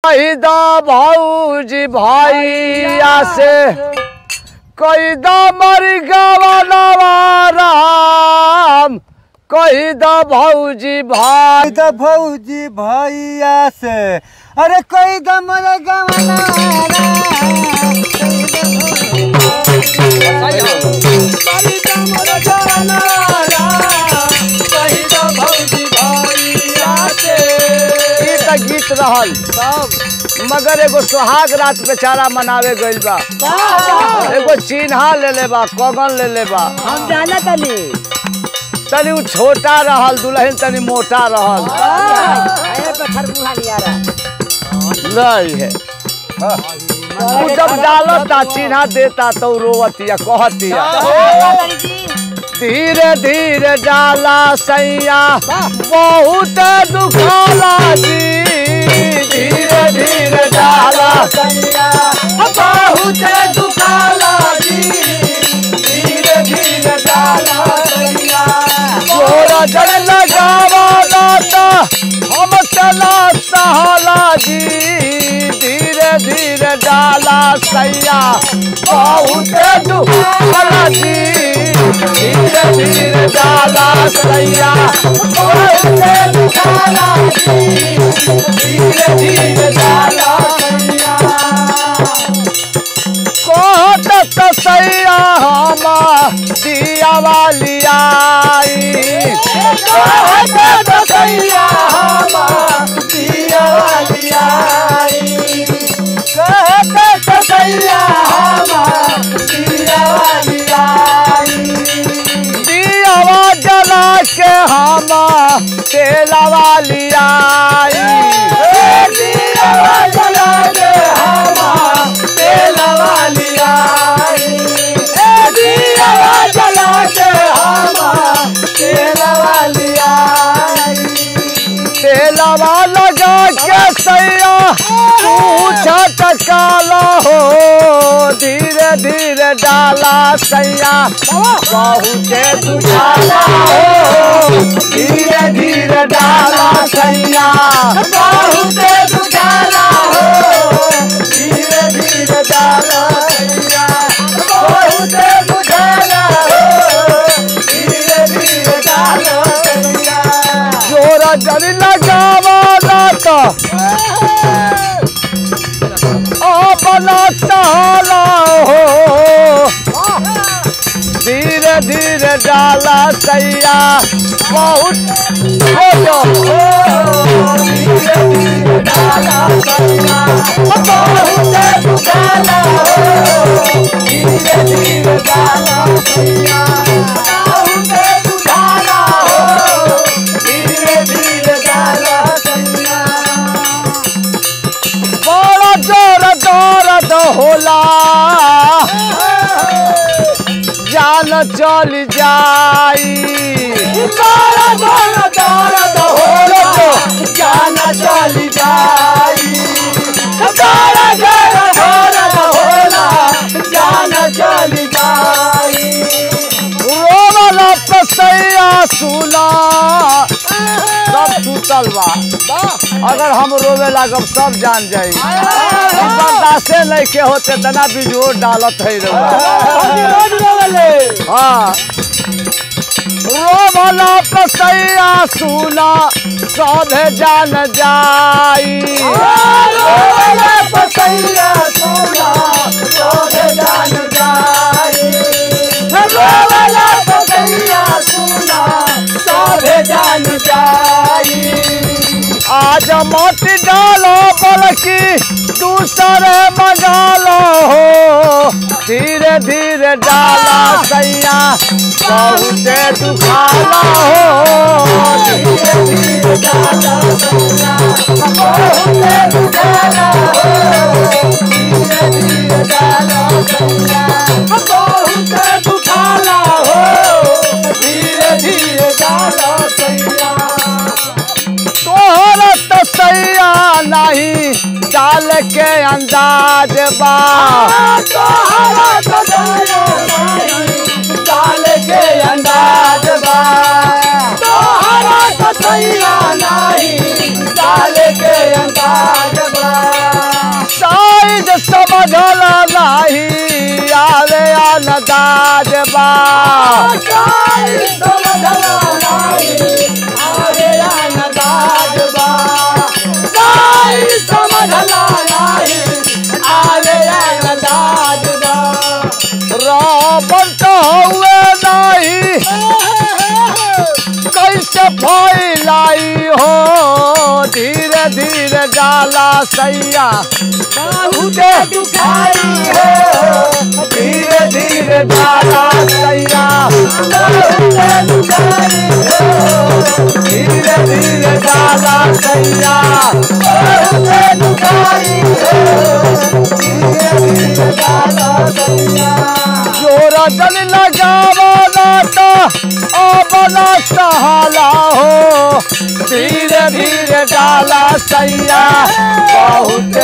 कहीदा भौजी भैया से कहीदा मरी गवनवा राम कहीदा भौजी भाई भौजी भैया से अरे कहीदा मरी गवनवा गीत रहल तब मगर एगो सुहाग रात बेचारा मनावे गइल बा एगो चिन्हा ले ले बा कगन ले ले बा हम जाना तनी तनी उ छोटा रहल दुल्हन तनी मोटा रहल नहीं है उ जब डालता चिन्हा देता तो रोवतिया कहतिया धीरे धीरे डाला सैया बहुत दुखाला जी धीरे धीरे डाला सैया बहुत दुखाला जी धीरे धीरे डाला सैया जोरा जल लगावा लाता हम चला सहाला जी धीरे धीरे डाला सैया बहुत दुखाला जी धीरे धीरे डाला सैया बहुत दुखाला जी धीरे धीरे डाला सैया कहत सैया हम दिया वाली आई कहत सैया हम दिया वाली आई कहत सैया हम दिया वाली आई दियावा जला के हम तेला वाली आई दियावा जला के हम तेला वाली आई दियावा जला के हम तेला वाली आई तेलावा लगा के सैया पूछा टकाला हो धीरे धीरे डाला सैया बहुत दुखाला हो धीरे धीरे डाला सैया बहुत दुखाला हो धीरे धीरे डाला सैया बहुत दुखाला हो धीरे धीरे डाला सैया जोरा जली लगावा लाता बना सहाला हो धीरे धीरे डाला सैया बहुत धीरे धीरे डाला सैया बहुत दुखाला हो धीरे धीरे डाला सैया बहुत दुखाला हो धीरे धीरे डाला सैया बड़ा जोर दर्द होला जान चल जाई बड़ा जोर दर्द होला जान चल जाई बड़ा जोर दर्द होला जान चल जाई रोवला पसैया सुना सब सुतल बा अगर हम रोवे लागब सब जान जाई बर्दाश्ते नहीं के होते तना बिजोड़ डालत है हाँ रोवला पसैया सुना सब जान जाई रोवला पसैया सुना सब जान जाई रोवला पसैया सुना सब जान जाई आज मत डालो बल्कि दूसरे मजालो हो धीरे धीरे डाला सैया बहुत दुखाला हो धीरे धीरे डाला सैया बहुत दुखाला हो धीरे धीरे डाला सैया बहुत दुखाला हो धीरे धीरे डाला सैया तोहर तसैया नहीं डाल के अंदाज बा तोहरा तसैया नहीं डाल के अंदाज बा तोहरा तसैया नहीं डाल के अंदाज बा समझल नहीं आवे अंदाज बा साई समझला नहीं आवे अंदाज बा साई समझला नहीं आवे अंदाज बा रावण तो हुए नहीं कैसे फैलाई हो धीरे धीरे डाला सैया बहुत दुखाई हो धीरे धीरे डाला सैया बहुत दुखाई हो धीरे धीरे डाला सैया बहुत दुखाई हो धीरे धीरे डाला सैया जोरा जल लगावना तो बना सहाला हो धीरे धीरे डाला सैया बहुत